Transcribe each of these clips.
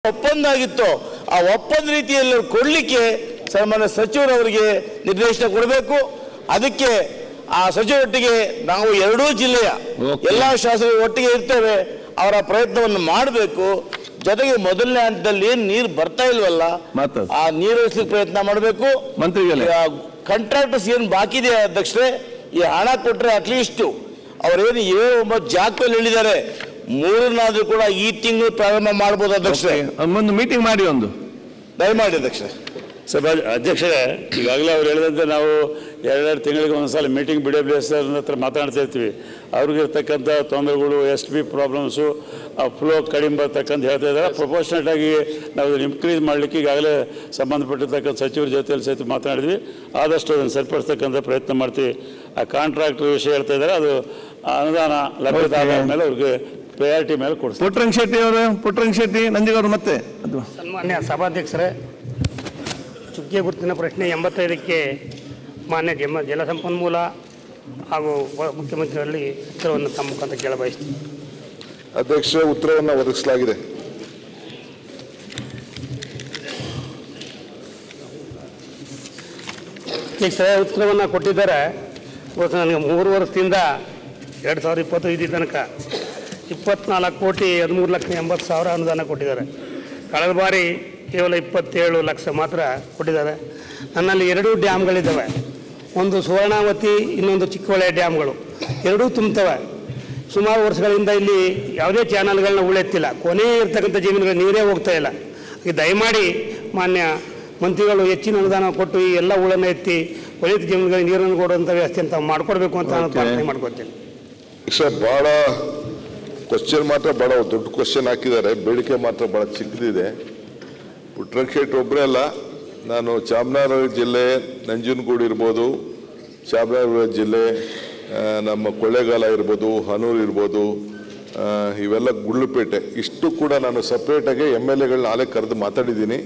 ಒಪ್ಪಂದ ಆಗಿತ್ತು ಆ ಒಪ್ಪಂದ ರೀತಿಯಲ್ಲಿ ಕೊಡಲಿಕ್ಕೆ ಸನ್ಮಾನ್ಯ ಸಚಿವರವರಿಗೆ ನಿರ್ದೇಶನ ಕೊಡಬೇಕು. ಅದಕ್ಕೆ ಆ ಸಚಿವರೊಟ್ಟಿಗೆ ನಾವು ಎರಡೂ ಜಿಲ್ಲೆಯ ಎಲ್ಲ ಶಾಸಕರು ಒಟ್ಟಿಗೆ ಇರ್ತೇವೆ, ಅವರ ಪ್ರಯತ್ನವನ್ನು ಮಾಡಬೇಕು. ಜೊತೆಗೆ ಮೊದಲನೇ ಹಂತದಲ್ಲಿ ಏನು ನೀರು ಬರ್ತಾ ಇಲ್ವಲ್ಲ ಆ ನೀರು ಇಳಿಸ್ಲಿಕ್ಕೆ ಪ್ರಯತ್ನ ಮಾಡಬೇಕು. ಮಂತ್ರಿಗಳೇ, ಕಾಂಟ್ರಾಕ್ಟರ್ಸ್ ಏನು ಬಾಕಿ ಇದೆ ಅಧ್ಯಕ್ಷರೇ, ಈ ಹಣ ಕೊಟ್ಟರೆ ಅಟ್ಲೀಸ್ಟ್ ಅವರೇನು 7-9 ಜಾಗದಲ್ಲಿ ಹೇಳಿದ್ದಾರೆ, 3 ಕೂಡ ಈ ತಿಂಗಳು ಪ್ರಾರಂಭ ಮಾಡಬಹುದು ಅಧ್ಯಕ್ಷರೇ. ಒಂದು ಮೀಟಿಂಗ್ ಮಾಡಿ ಒಂದು ದಯಮಾಡಿ ಅಧ್ಯಕ್ಷರೇ. ಸಭಾ ಅಧ್ಯಕ್ಷರೇ, ಈಗಾಗಲೇ ಅವ್ರು ಹೇಳಿದಂತೆ ನಾವು 2 ತಿಂಗಳಿಗೆ ಒಂದ್ಸಲ ಮೀಟಿಂಗ್ BWS ಹತ್ರ ಮಾತಾಡ್ತಾ ಇರ್ತೀವಿ. ಅವ್ರಿಗಿರ್ತಕ್ಕಂಥ ತೊಂದರೆಗಳು, SB ಪ್ರಾಬ್ಲಮ್ಸು, ಫ್ಲೋ ಕಡಿಮೆ ಬರ್ತಕ್ಕಂಥ ಹೇಳ್ತಾ ಇದ್ದಾರೆ. ಪ್ರಪೋರ್ಷನೇಟ್ ಆಗಿ ನಾವು ಇನ್ಕ್ರೀಸ್ ಮಾಡಲಿಕ್ಕೆ ಈಗಾಗಲೇ ಸಂಬಂಧಪಟ್ಟಿರ್ತಕ್ಕಂಥ ಸಚಿವರ ಜೊತೆಯಲ್ಲಿ ಸಹಿತ ಮಾತನಾಡಿದ್ವಿ. ಆದಷ್ಟು ಅದನ್ನು ಸರಿಪಡಿಸ್ತಕ್ಕಂಥ ಪ್ರಯತ್ನ ಮಾಡ್ತೀವಿ. ಆ ಕಾಂಟ್ರಾಕ್ಟರ್ ವಿಷಯ ಹೇಳ್ತಾ ಇದ್ದಾರೆ, ಅದು ಅನುದಾನ ಲಭ್ಯತೆ ಆದ ಮೇಲೆ ಅವ್ರಿಗೆ ಪ್ರಯಾರಿಟಿ ಮೇಲೆ ಕೊಡ್ತಾರೆ. ಪುಟ್ಟರಂಗ ಶೆಟ್ಟಿ ನಂದಿಗೌಡರು ಮತ್ತೆ ಸನ್ಮಾನ್ಯ ಸಭಾಧ್ಯಕ್ಷರೇ, ಚುಕ್ಕೆ ಗುರುತಿನ ಪ್ರಶ್ನೆ 85ಕ್ಕೆ ಮಾನ್ಯ ಜಲಸಂಪನ್ಮೂಲ ಹಾಗೂ ಮುಖ್ಯಮಂತ್ರಿಗಳಲ್ಲಿ ಉತ್ತರವನ್ನು ತಮ್ಮ ಮುಖಾಂತರ ಕೇಳಬಯಸ್ತೀನಿ. ಅಧ್ಯಕ್ಷ, ಉತ್ತರವನ್ನು ಒದಗಿಸಲಾಗಿದೆ. ಅಧ್ಯಕ್ಷರೇ, ಉತ್ತರವನ್ನು ಕೊಟ್ಟಿದ್ದಾರೆ. ನನಗೆ 3 ವರ್ಷದಿಂದ 2025 ತನಕ 24,13,80,000 ಅನುದಾನ ಕೊಟ್ಟಿದ್ದಾರೆ. ಕಳೆದ ಬಾರಿ ಕೇವಲ 27 ಲಕ್ಷ ಮಾತ್ರ ಕೊಟ್ಟಿದ್ದಾರೆ. ನನ್ನಲ್ಲಿ 2 ಡ್ಯಾಮ್ಗಳಿದ್ದಾವೆ, ಒಂದು ಸುವರ್ಣಾವತಿ, ಇನ್ನೊಂದು ಚಿಕ್ಕಹೊಳೆ ಡ್ಯಾಮ್ಗಳು. 2 ತುಂಬುತ್ತವೆ. ಸುಮಾರು ವರ್ಷಗಳಿಂದ ಇಲ್ಲಿ ಯಾವುದೇ ಚಾನಲ್ಗಳನ್ನ ಉಳೆತ್ತಿಲ್ಲ. ಕೊನೆ ಇರ್ತಕ್ಕಂಥ ಜಮೀನುಗಳು ನೀರೇ ಹೋಗ್ತಾ ಇಲ್ಲ. ದಯಮಾಡಿ ಮಾನ್ಯ ಮಂತ್ರಿಗಳು ಹೆಚ್ಚಿನ ಅನುದಾನ ಕೊಟ್ಟು ಈ ಎಲ್ಲ ಉಳನ್ನು ಎತ್ತಿ ಕೊನೆಯ ಜಮೀನುಗಳಿಗೆ ನೀರನ್ನು ಕೊಡುವಂಥ ವ್ಯವಸ್ಥೆ ಅಂತ ಮಾಡಿಕೊಡ್ಬೇಕು ಅಂತ ನಾನು ಪ್ರಾರ್ಥನೆ ಮಾಡ್ಕೊಳ್ತೇನೆ. ಸರ್, ಭಾಳ ಕ್ವಶನ್ ಮಾತ್ರ ಭಾಳ ದೊಡ್ಡ ಕ್ವಶನ್ ಹಾಕಿದ್ದಾರೆ, ಬೇಡಿಕೆ ಮಾತ್ರ ಭಾಳ ಚಿಕ್ಕದಿದೆ. ಪುಟ್ಟರಂಗ ಶೆಟ್ಟಿ ಒಬ್ಬರೇ ಅಲ್ಲ, ನಾನು ಚಾಮರಾಜನಗರ ಜಿಲ್ಲೆ ನಂಜನಗೂಡು ಇರ್ಬೋದು, ಚಾಮರಾಜನಗರ ಜಿಲ್ಲೆ ನಮ್ಮ ಕೊಳ್ಳೇಗಾಲ ಇರ್ಬೋದು, ಹನೂರು ಇರ್ಬೋದು, ಇವೆಲ್ಲ ಗುಂಡ್ಲುಪೇಟೆ, ಇಷ್ಟು ಕೂಡ ನಾನು ಸಪ್ರೇಟಾಗಿ MLAಗಳನ್ನ ನಾಳೆ ಕರೆದು ಮಾತಾಡಿದ್ದೀನಿ.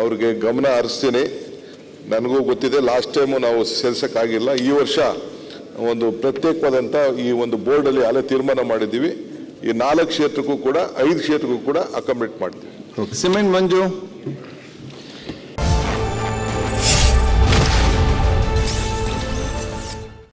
ಅವ್ರಿಗೆ ಗಮನ ಹರಿಸ್ತೀನಿ. ನನಗೂ ಗೊತ್ತಿದೆ, ಲಾಸ್ಟ್ ಟೈಮು ನಾವು ಸೇರ್ಸೋಕ್ಕಾಗಿಲ್ಲ. ಈ ವರ್ಷ ಒಂದು ಪ್ರತ್ಯೇಕವಾದಂಥ ಈ ಒಂದು ಬೋರ್ಡಲ್ಲಿ ಅಲ್ಲೇ ತೀರ್ಮಾನ ಮಾಡಿದ್ದೀವಿ. ಈ 4 ಕ್ಷೇತ್ರಕ್ಕೂ ಕೂಡ 5 ಕ್ಷೇತ್ರಕ್ಕೂ ಕೂಡ ಅಕಾಮಿಡೇಟ್ ಮಾಡ್ತೀವಿ. ಸಿಮೆಂಟ್ ಮಂಜು